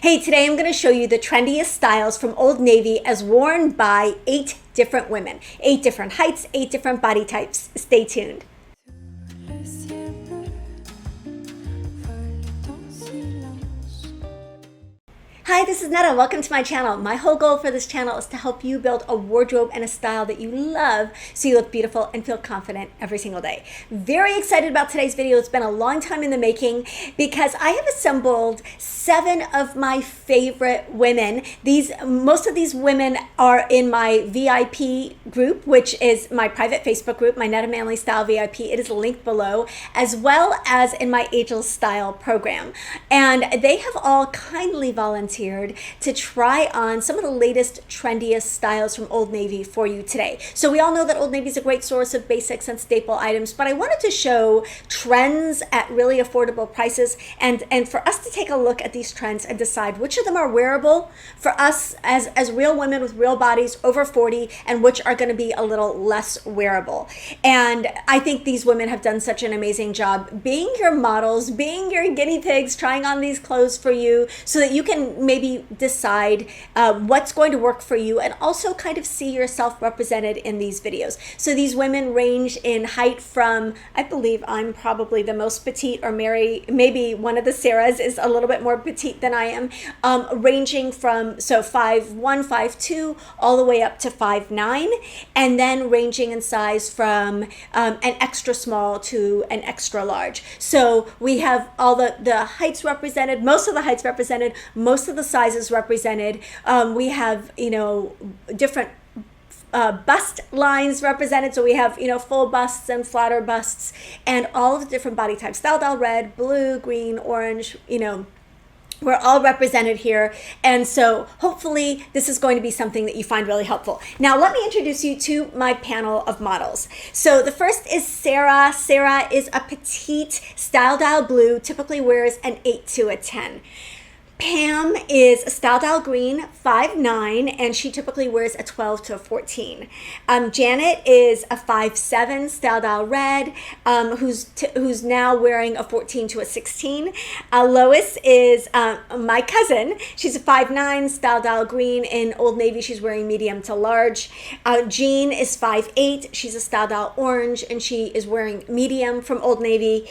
Hey, today I'm going to show you the trendiest styles from Old Navy as worn by 8 different women. 8 different heights, 8 different body types. Stay tuned. Hi, this is Netta. Welcome to my channel. My whole goal for this channel is to help you build a wardrobe and a style that you love so you look beautiful and feel confident every single day. Very excited about today's video. It's been a long time in the making because I have assembled 7 of my favorite women. Most of these women are in my VIP group, which is my private Facebook group, my Netta Manly Style VIP. It is linked below, as well as in my Ageless Style program. And they have all kindly volunteered to try on some of the latest, trendiest styles from Old Navy for you today. So we all know that Old Navy is a great source of basics and staple items, but I wanted to show trends at really affordable prices and for us to take a look at these trends and decide which of them are wearable for us as real women with real bodies over 40 and which are going to be a little less wearable. And I think these women have done such an amazing job being your models, being your guinea pigs, trying on these clothes for you so that you can maybe decide what's going to work for you and also kind of see yourself represented in these videos. So these women range in height from, I believe I'm probably the most petite, or maybe one of the Sarahs is a little bit more petite than I am, ranging from 5'1", 5'2", all the way up to 5'9", and then ranging in size from an extra small to an extra large. So we have all the heights represented, most of the heights represented, most of the sizes represented. We have, different bust lines represented. So we have, full busts and flatter busts and all of the different body types, style red, blue, green, orange, we're all represented here. And so hopefully this is going to be something that you find really helpful. Now, let me introduce you to my panel of models. So the first is Sarah. Sarah is a petite style dial blue, typically wears an 8 to a 10. Pam is a style dial green, 5'9", and she typically wears a 12 to a 14. Janet is a 5'7", style dial red, who's now wearing a 14 to a 16. Lois is my cousin. She's a 5'9", style dial green in Old Navy. She's wearing medium to large. Jean is 5'8". She's a style dial orange, and she is wearing medium from Old Navy.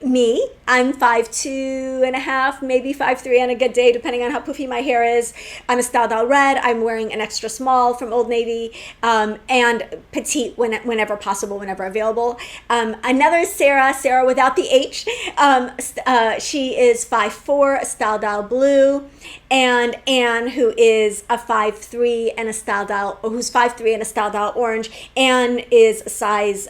Me, I'm 5'2" and a half, maybe 5'3" on a good day, depending on how poofy my hair is. I'm a style dial red. I'm wearing an extra small from Old Navy, and petite whenever possible, whenever available. Another Sarah without the H. She is 5'4", a style dial blue, and Anne, who is a 5'3" and a style dial, who's 5'3" and a style dial orange. Anne is a size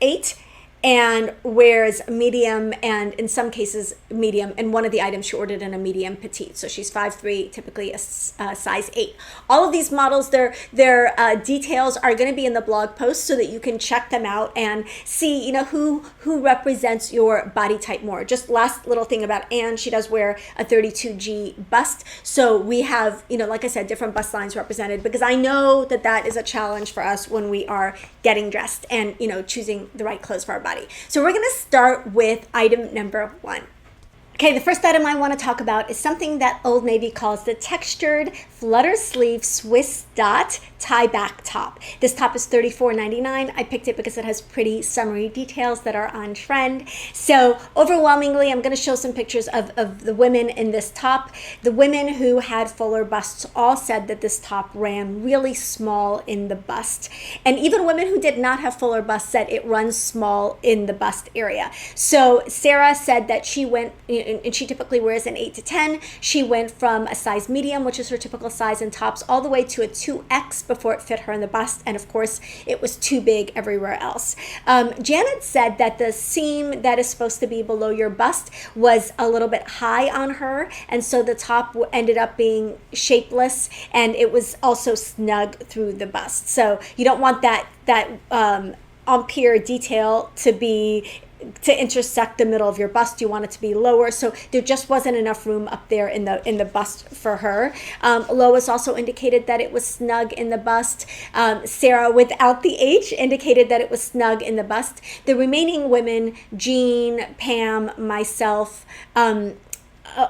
8. And wears medium, and in some cases medium, and one of the items she ordered in a medium petite. So she's 5'3", typically a size 8. All of these models, their details are going to be in the blog post so that you can check them out and see, who represents your body type more. Just last little thing about Anne, she does wear a 32G bust. So we have, like I said, different bust lines represented, because I know that is a challenge for us when we are getting dressed and, choosing the right clothes for our body. So we're going to start with item number 1. Okay, the first item I want to talk about is something that Old Navy calls the textured Flutter sleeve Swiss dot tie back top. This top is $34.99. I picked it because it has pretty summery details that are on trend. So overwhelmingly, I'm going to show some pictures of the women in this top. The women who had fuller busts all said that this top ran really small in the bust. And even women who did not have fuller busts said it runs small in the bust area. So Sarah said that she went, and she typically wears an 8 to 10. She went from a size medium, which is her typical size in tops, all the way to a 2X before it fit her in the bust. And of course, it was too big everywhere else. Janet said that the seam that is supposed to be below your bust was a little bit high on her. And so the top ended up being shapeless, and it was also snug through the bust. So you don't want that ampere detail to intersect the middle of your bust. You want it to be lower, so there just wasn't enough room up there in the bust for her. Lois also indicated that it was snug in the bust. Sarah, without the H, indicated that it was snug in the bust. The remaining women, Jean, Pam, myself,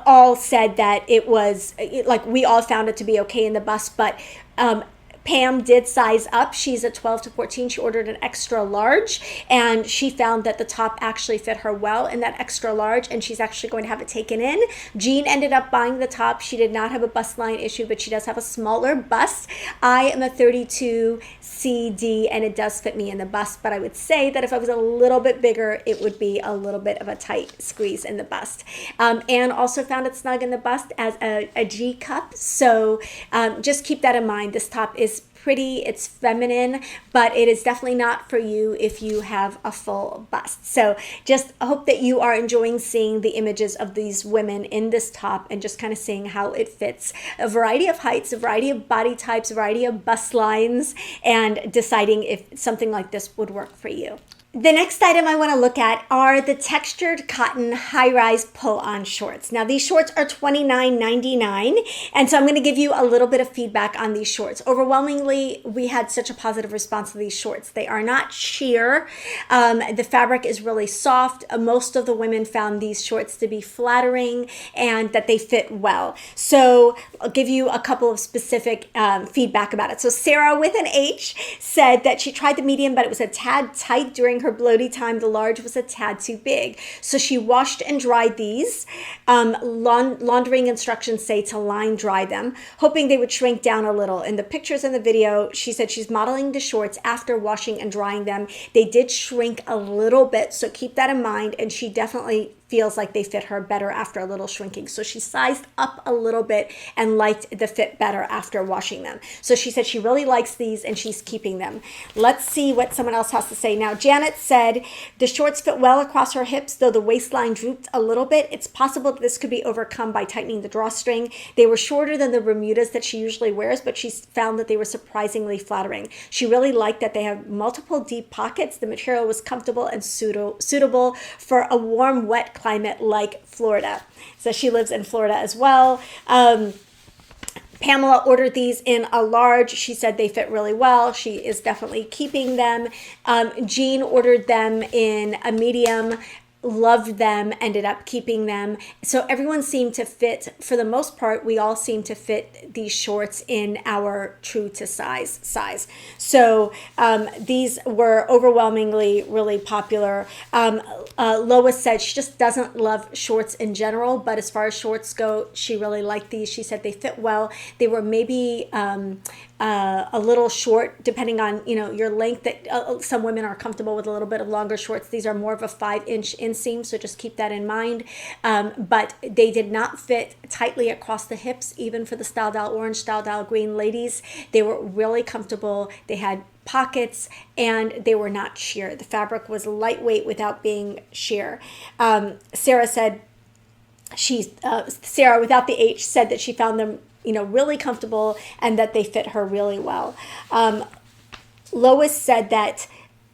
all said that it was, like, we all found it to be okay in the bust, but Pam did size up. She's a 12 to 14. She ordered an extra large, and she found that the top actually fit her well in that extra large, and she's actually going to have it taken in. Jean ended up buying the top. She did not have a bust line issue, but she does have a smaller bust. I am a 32 CD, and it does fit me in the bust, but I would say that if I was a little bit bigger, it would be a little bit of a tight squeeze in the bust. Anne also found it snug in the bust as a G cup, so just keep that in mind. This top is pretty, it's feminine, but it is definitely not for you if you have a full bust. So just hope that you are enjoying seeing the images of these women in this top and just kind of seeing how it fits a variety of heights, a variety of body types, a variety of bust lines, and deciding if something like this would work for you. The next item I want to look at are the textured cotton high-rise pull-on shorts. Now, these shorts are $29.99, and so I'm going to give you a little bit of feedback on these shorts. Overwhelmingly, we had such a positive response to these shorts. They are not sheer. The fabric is really soft. Most of the women found these shorts to be flattering and that they fit well. So I'll give you a couple of specific feedback about it. So Sarah with an H said that she tried the medium, but it was a tad tight during her bloaty time. The large was a tad too big. So she washed and dried these. Laundering instructions say to line dry them, hoping they would shrink down a little. In the pictures in the video, she said she's modeling the shorts after washing and drying them. They did shrink a little bit, so keep that in mind, and she definitely feels like they fit her better after a little shrinking. So she sized up a little bit and liked the fit better after washing them. So she said she really likes these and she's keeping them. Let's see what someone else has to say. Now, Janet said the shorts fit well across her hips, though the waistline drooped a little bit. It's possible that this could be overcome by tightening the drawstring. They were shorter than the Bermudas that she usually wears, but she found that they were surprisingly flattering. She really liked that they have multiple deep pockets. The material was comfortable and suitable for a warm, wet climate like Florida. So she lives in Florida as well. Pamela ordered these in a large. She said they fit really well. She is definitely keeping them. Jean ordered them in a medium, loved them, ended up keeping them. So everyone seemed to fit, for the most part, we all seem to fit these shorts in our true to size. So these were overwhelmingly really popular. Lois said she just doesn't love shorts in general, but as far as shorts go, she really liked these. She said they fit well. They were maybe a little short, depending on your length. That some women are comfortable with a little bit of longer shorts. These are more of a 5-inch inseam, so just keep that in mind. But they did not fit tightly across the hips, even for the Style Doll Orange, Style Doll Green ladies. They were really comfortable. They had pockets and they were not sheer. The fabric was lightweight without being sheer. Sarah said Sarah without the H said that she found them really comfortable and that they fit her really well. Lois said that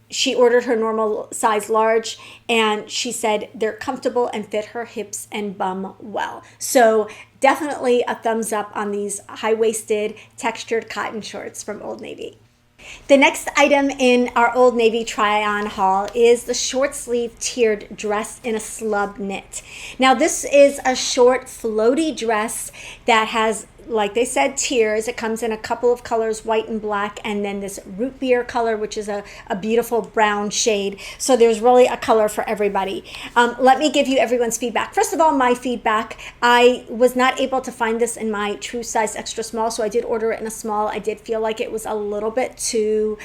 she ordered her normal size large, and she said they're comfortable and fit her hips and bum well. So definitely a thumbs up on these high-waisted textured cotton shorts from Old Navy. The next item in our Old Navy try-on haul is the short sleeve tiered dress in a slub knit. Now this is a short floaty dress that has, like they said, tiers. It comes in a couple of colors, white and black, and then this root beer color, which is a beautiful brown shade. So there's really a color for everybody. Let me give you everyone's feedback. First of all, my feedback, I was not able to find this in my true size extra small, so I did order it in a small. I did feel like it was a little bit too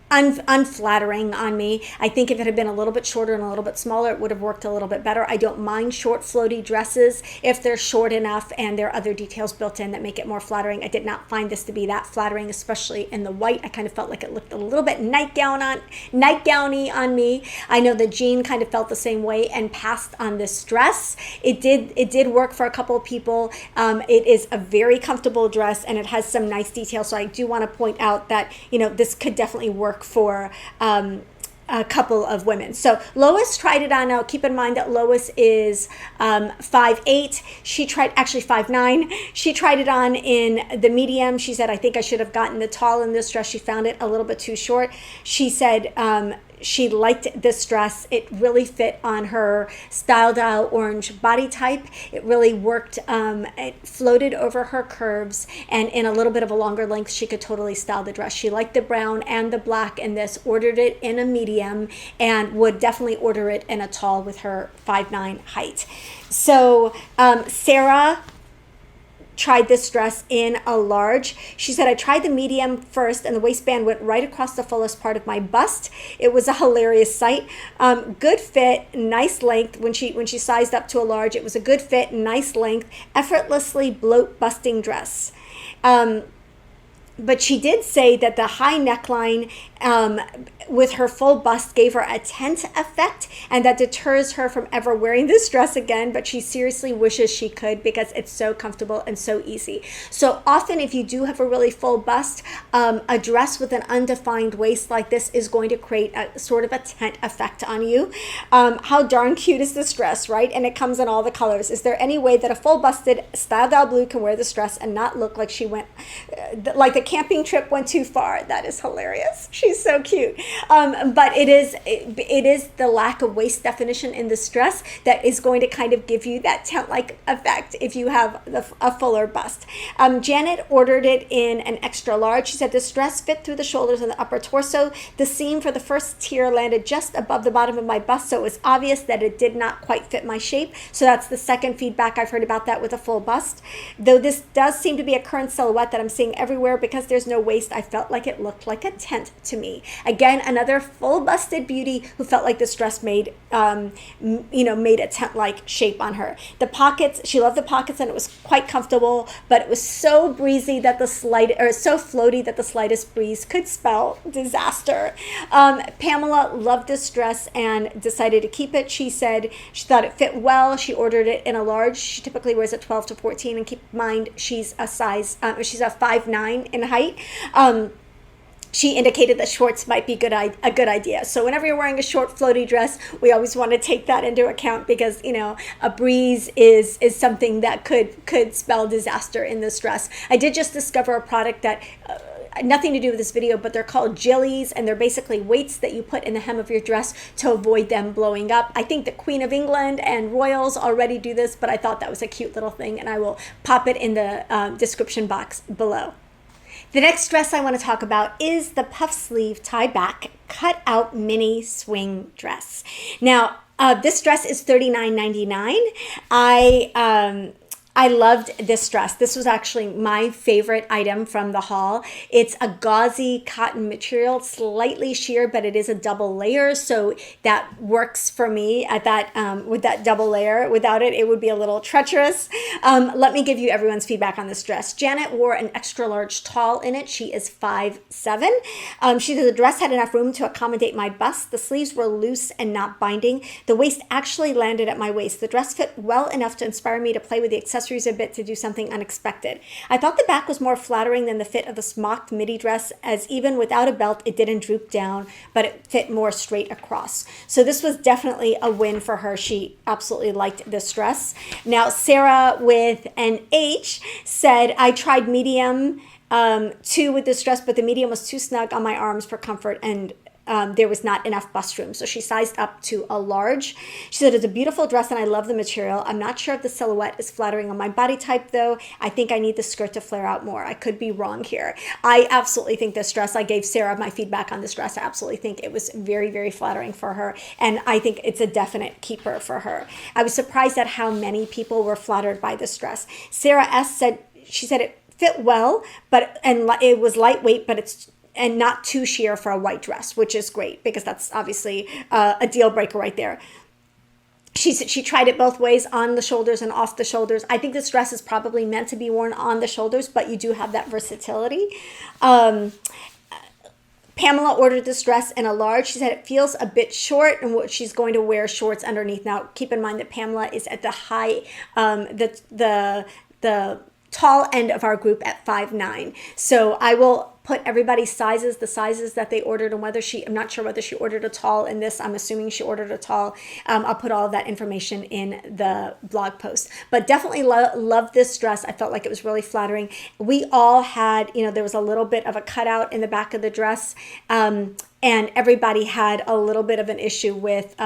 unflattering on me. I think if it had been a little bit shorter and a little bit smaller, it would have worked a little bit better. I don't mind short floaty dresses if they're short enough and there are other details built in that make it more flattering. I did not find this to be that flattering, especially in the white. I kind of felt like it looked a little bit nightgowny on me. I know that Jean kind of felt the same way and passed on this dress. It did work for a couple of people. It is a very comfortable dress and it has some nice details. So I do want to point out that this could definitely work for a couple of women. So Lois tried it on. Now keep in mind that Lois is 5'8". She tried, actually 5'9". She tried it on in the medium. She said, I think I should have gotten the tall in this dress. She found it a little bit too short. She said she liked this dress. It really fit on her Style Dial orange body type. It really worked. It floated over her curves, and in a little bit of a longer length, she could totally style the dress. She liked the brown and the black in this, ordered it in a medium, and would definitely order it in a tall with her 5'9" height. So Sarah tried this dress in a large. She said, I tried the medium first and the waistband went right across the fullest part of my bust. It was a hilarious sight. Good fit, nice length. When she sized up to a large, it was a good fit, nice length, effortlessly bloat busting dress. But she did say that the high neckline with her full bust gave her a tent effect, and that deters her from ever wearing this dress again, but she seriously wishes she could because it's so comfortable and so easy. So often if you do have a really full bust, a dress with an undefined waist like this is going to create a sort of a tent effect on you. How darn cute is this dress, right? And it comes in all the colors. Is there any way that a full busted Style Dial blue can wear this dress and not look like she went, like the camping trip went too far? That is hilarious. She's so cute. But it is the lack of waist definition in this dress that is going to kind of give you that tent-like effect if you have a fuller bust. Janet ordered it in an extra large. She said this dress fit through the shoulders and the upper torso. The seam for the first tier landed just above the bottom of my bust, so it was obvious that it did not quite fit my shape. So that's the second feedback I've heard about that with a full bust. Though this does seem to be a current silhouette that I'm seeing everywhere, because there's no waist, I felt like it looked like a tent to me. Again, another full busted beauty who felt like this dress made made a tent-like shape on her. The pockets, she loved the pockets, and it was quite comfortable, but it was so breezy that so floaty that the slightest breeze could spell disaster. Pamela loved this dress and decided to keep it. She said she thought it fit well. She ordered it in a large. She typically wears a 12 to 14, and keep in mind she's a 5'9" in height. She indicated that shorts might be a good idea. So whenever you're wearing a short floaty dress, we always want to take that into account, because a breeze is something that could spell disaster in this dress. I did just discover a product that nothing to do with this video, but they're called jillies, and they're basically weights that you put in the hem of your dress to avoid them blowing up. I think the Queen of England and royals already do this, but I thought that was a cute little thing, and I will pop it in the description box below. The next dress I want to talk about is the puff sleeve tie back cut out mini swing dress. Now, this dress is $39.99. I loved this dress. This was actually my favorite item from the haul. It's a gauzy cotton material, slightly sheer, but it is a double layer, so that works for me at that with that double layer. Without it, it would be a little treacherous. Let me give you everyone's feedback on this dress. Janet wore an extra large tall in it. She is 5'7". She said the dress had enough room to accommodate my bust. The sleeves were loose and not binding. The waist actually landed at my waist. The dress fit well enough to inspire me to play with the accessories a bit to do something unexpected. I thought the back was more flattering than the fit of the smocked midi dress, as even without a belt, it didn't droop down, but it fit more straight across. So this was definitely a win for her. She absolutely liked this dress. Now, Sarah with an H said, I tried medium 2 with this dress, but the medium was too snug on my arms for comfort, and there was not enough bust room. So she sized up to a large. She said, it's a beautiful dress and I love the material. I'm not sure if the silhouette is flattering on my body type though. I think I need the skirt to flare out more. I could be wrong here. I absolutely think this dress, I gave Sarah my feedback on this dress. I absolutely think it was very, very flattering for her. And I think it's a definite keeper for her. I was surprised at how many people were flattered by this dress. Sarah S. said, she said it fit well, and it was lightweight, and not too sheer for a white dress, which is great, because that's obviously a deal breaker right there. She tried it both ways, on the shoulders and off the shoulders. I think this dress is probably meant to be worn on the shoulders, but you do have that versatility. Pamela ordered this dress in a large. She said it feels a bit short, and she's going to wear shorts underneath. Now, keep in mind that Pamela is at the high, the tall end of our group at 5'9". So I will put everybody's sizes, the sizes that they ordered, and I'm not sure whether she ordered a tall in this. I'm assuming she ordered a tall. I'll put all of that information in the blog post. But definitely love this dress. I felt like it was really flattering. We all had, there was a little bit of a cutout in the back of the dress. And and everybody had a little bit of an issue with,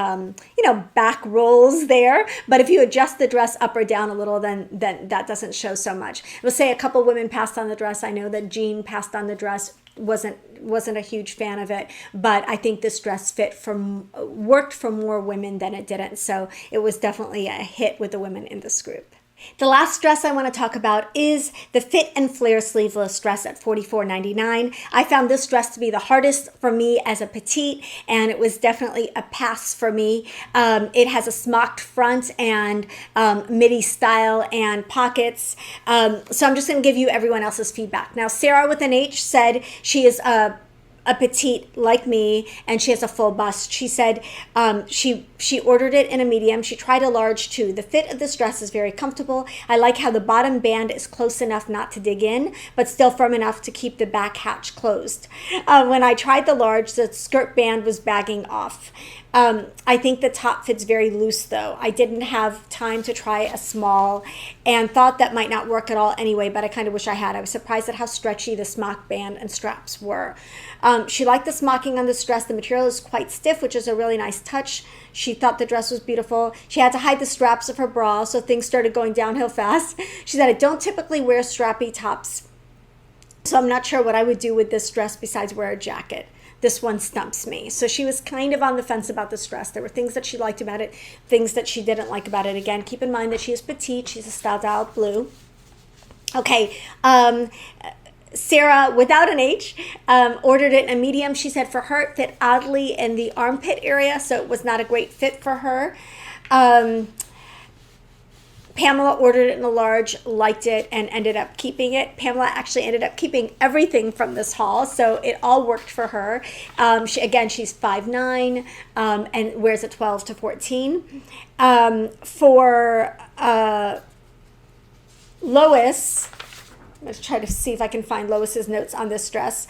back rolls there. But if you adjust the dress up or down a little, then that doesn't show so much. We'll say a couple women passed on the dress. I know that Jean passed on the dress, wasn't a huge fan of it, but I think this dress worked for more women than it didn't. So it was definitely a hit with the women in this group. The last dress I want to talk about is the Fit and Flare sleeveless dress at $44.99. I found this dress to be the hardest for me as a petite, and it was definitely a pass for me. It has a smocked front and midi style and pockets. So I'm just going to give you everyone else's feedback. Now, Sarah with an H said she is a petite like me, and she has a full bust. She said she ordered it in a medium. She tried a large too. The fit of this dress is very comfortable. I like how the bottom band is close enough not to dig in, but still firm enough to keep the back hatch closed. When I tried the large, the skirt band was bagging off. I think the top fits very loose though. I didn't have time to try a small and thought that might not work at all anyway, but I kind of wish I had. I was surprised at how stretchy the smock band and straps were. She liked the smocking on this dress. The material is quite stiff, which is a really nice touch. She thought the dress was beautiful. She had to hide the straps of her bra, so things started going downhill fast. She said, I don't typically wear strappy tops, so I'm not sure what I would do with this dress besides wear a jacket. This one stumps me. So she was kind of on the fence about this dress. There were things that she liked about it, things that she didn't like about it. Again, keep in mind that she is petite. She's a style dial blue. Okay. Sarah, without an H, ordered it in a medium. She said for her it fit oddly in the armpit area, so it was not a great fit for her. Pamela ordered it in a large, liked it, and ended up keeping it. Pamela actually ended up keeping everything from this haul, so it all worked for her. She's 5'9", and wears a 12 to 14. For Lois, let's try to see if I can find Lois's notes on this dress.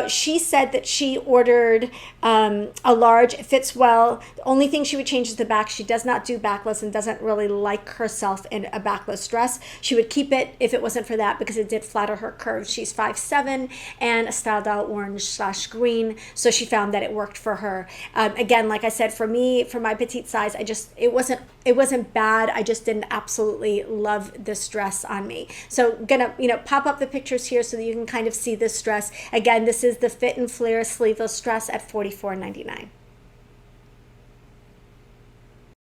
She said that she ordered a large. It fits well. The only thing she would change is the back. She does not do backless and doesn't really like herself in a backless dress. She would keep it if it wasn't for that because it did flatter her curves. She's 5'7" and a style dial orange/green, so she found that it worked for her. Again, like I said, for me, for my petite size, it wasn't bad. I just didn't absolutely love this dress on me. So gonna pop up the pictures here so that you can kind of see this dress. Again, this is the Fit and Flare sleeveless dress at $44.99.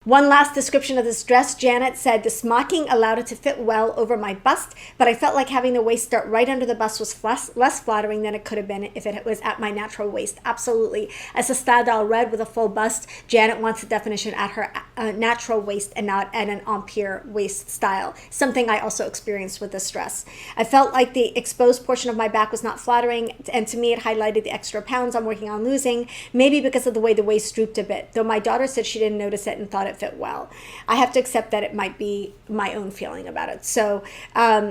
One last description of this dress. Janet said, the smocking allowed it to fit well over my bust, but I felt like having the waist start right under the bust was less flattering than it could have been if it was at my natural waist. Absolutely. As a style dial red with a full bust, Janet wants the definition at her natural waist and not at an empire waist style, something I also experienced with this dress. I felt like the exposed portion of my back was not flattering, and to me it highlighted the extra pounds I'm working on losing, maybe because of the way the waist drooped a bit, though my daughter said she didn't notice it and thought it fit well. I have to accept that it might be my own feeling about it. So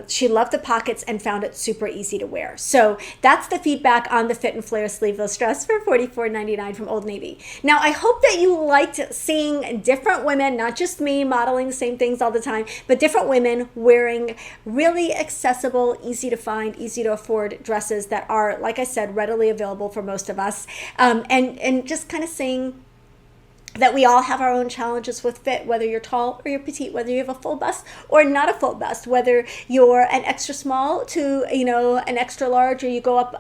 she loved the pockets and found it super easy to wear. So that's the feedback on the Fit and Flare sleeveless dress for $44.99 from Old Navy. Now, I hope that you liked seeing different women, not just me modeling the same things all the time, but different women wearing really accessible, easy to find, easy to afford dresses that are, like I said, readily available for most of us, and just kind of saying that we all have our own challenges with fit, whether you're tall or you're petite, whether you have a full bust or not a full bust, whether you're an extra small to, an extra large, or you go up,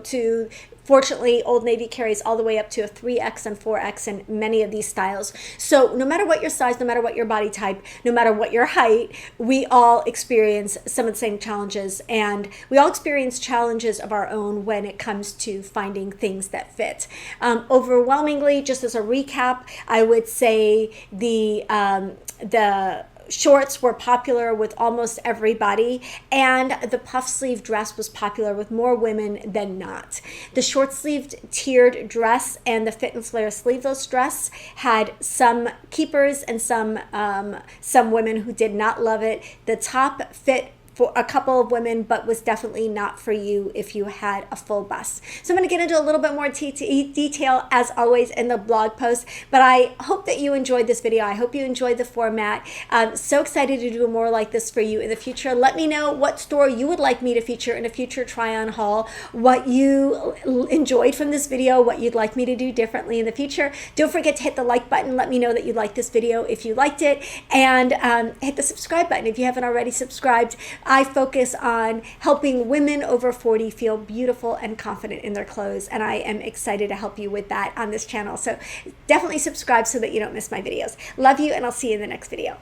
to, fortunately, Old Navy carries all the way up to a 3X and 4X in many of these styles. So no matter what your size, no matter what your body type, no matter what your height, we all experience some of the same challenges, and we all experience challenges of our own when it comes to finding things that fit. Overwhelmingly, just as a recap, I would say the shorts were popular with almost everybody, and the puff sleeve dress was popular with more women than not. The short sleeved tiered dress and the Fit and Flare sleeveless dress had some keepers and some women who did not love it. The top fit for a couple of women, but was definitely not for you if you had a full bust. So I'm going to get into a little bit more detail as always in the blog post, but I hope that you enjoyed this video. I hope you enjoyed the format. I'm so excited to do more like this for you in the future. Let me know what store you would like me to feature in a future try-on haul, what you enjoyed from this video, what you'd like me to do differently in the future. Don't forget to hit the like button. Let me know that you liked this video if you liked it, and hit the subscribe button if you haven't already subscribed. I focus on helping women over 40 feel beautiful and confident in their clothes, and I am excited to help you with that on this channel. So definitely subscribe so that you don't miss my videos. Love you, and I'll see you in the next video.